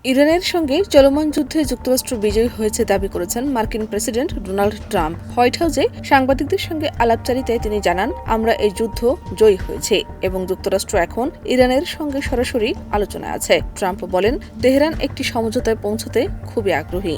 ইরানের সঙ্গে চলমান যুদ্ধে যুক্তরাষ্ট্র বিজয়ী হয়েছে দাবি করেছেন মার্কিন প্রেসিডেন্ট ডোনাল্ড ট্রাম্প। হোয়াইট হাউসে সাংবাদিকদের সঙ্গে আলাপচারিতায় তিনি জানান, আমরা এই যুদ্ধ জয়ী হয়েছে এবং যুক্তরাষ্ট্র এখন ইরানের সঙ্গে সরাসরি আলোচনায় আছে। ট্রাম্প বলেন, তেহরান একটি সমঝোতায় পৌঁছতে খুবই আগ্রহী।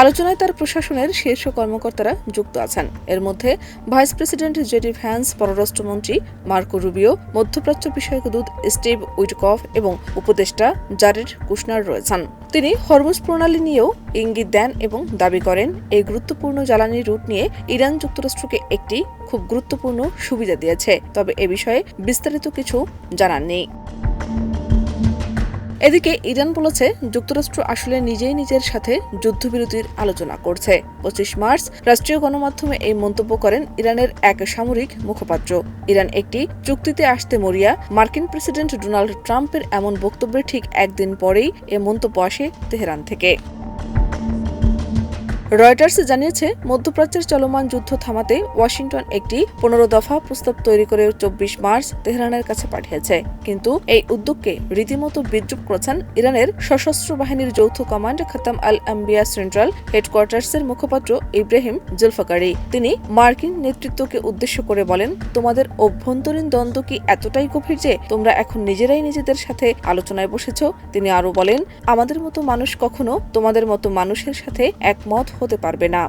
আলোচনায় তার প্রশাসনের শীর্ষ কর্মকর্তারা যুক্ত আছেন। এর মধ্যে ভাইস প্রেসিডেন্ট জেডি ভ্যান্স, পররাষ্ট্রমন্ত্রী মার্কো রুবিও, মধ্যপ্রাচ্য বিষয়ক দূত স্টিভ উইটকফ এবং উপদেষ্টা জারেড কুশনার রয়েছেন। তিনি হরমুজ প্রণালী নিয়েও ইঙ্গিত দেন এবং দাবি করেন, এই গুরুত্বপূর্ণ জ্বালানি রুট নিয়ে ইরান যুক্তরাষ্ট্রকে একটি খুব গুরুত্বপূর্ণ সুবিধা দিয়েছে, তবে এ বিষয়ে বিস্তারিত কিছু জানাননি। এদিকে ইরান বলেছে, যুক্তরাষ্ট্র আসলে নিজেই নিজের সাথে যুদ্ধবিরতির আলোচনা করছে। 25 মার্চ রাষ্ট্রীয় গণমাধ্যমে এই মন্তব্য করেন ইরানের এক সামরিক মুখপাত্র। ইরান একটি চুক্তিতে আসতে মরিয়া। মার্কিন প্রেসিডেন্ট ডোনাল্ড ট্রাম্পের এমন বক্তব্যের ঠিক একদিন পরেই এ মন্তব্য আসে তেহরান থেকে। রয়টার্স জানিয়েছে, মধ্যপ্রাচ্যের চলমান যুদ্ধ থামাতে ওয়াশিংটন একটি 15 দফা প্রস্তাব তৈরি করে 24 মার্চ তেহরানের কাছে পাঠিয়েছে। কিন্তু এই উদ্যোগকে রীতিমতো বিদ্রূপ করেছেন ইরানের সশস্ত্র বাহিনীর যৌথ কমান্ড খাতাম আল আম্বিয়া সেন্ট্রাল হেডকোয়ার্টার্সের মুখপাত্র ইব্রাহিম জুলফাকারি। তিনি মার্কিন নেতৃত্বকে উদ্দেশ্য করে বলেন, তোমাদের অভ্যন্তরীণ দ্বন্দ্ব কি এতটাই গভীর যে তোমরা এখন নিজেরাই নিজেদের সাথে আলোচনায় বসেছ? তিনি আরও বলেন, আমাদের মতো মানুষ কখনো তোমাদের মতো মানুষের সাথে একমত হতে পারবে না।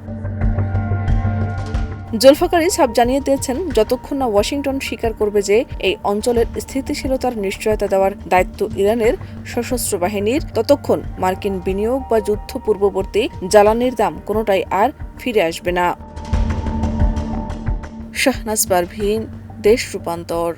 জুলফাকারি সাব জানিয়ে দিয়েছেন, যতক্ষণ না ওয়াশিংটন স্বীকার করবে যে এই অঞ্চলের স্থিতিশীলতার নিশ্চয়তা দেওয়ার দায়িত্ব ইরানের সশস্ত্র বাহিনীর, ততক্ষণ মার্কিন বিনিয়োগ বা যুদ্ধ পূর্ববর্তী জ্বালানির দাম কোনোটাই আর ফিরে আসবে না। শাহনাজ পারভীন, দেশ রূপান্তর।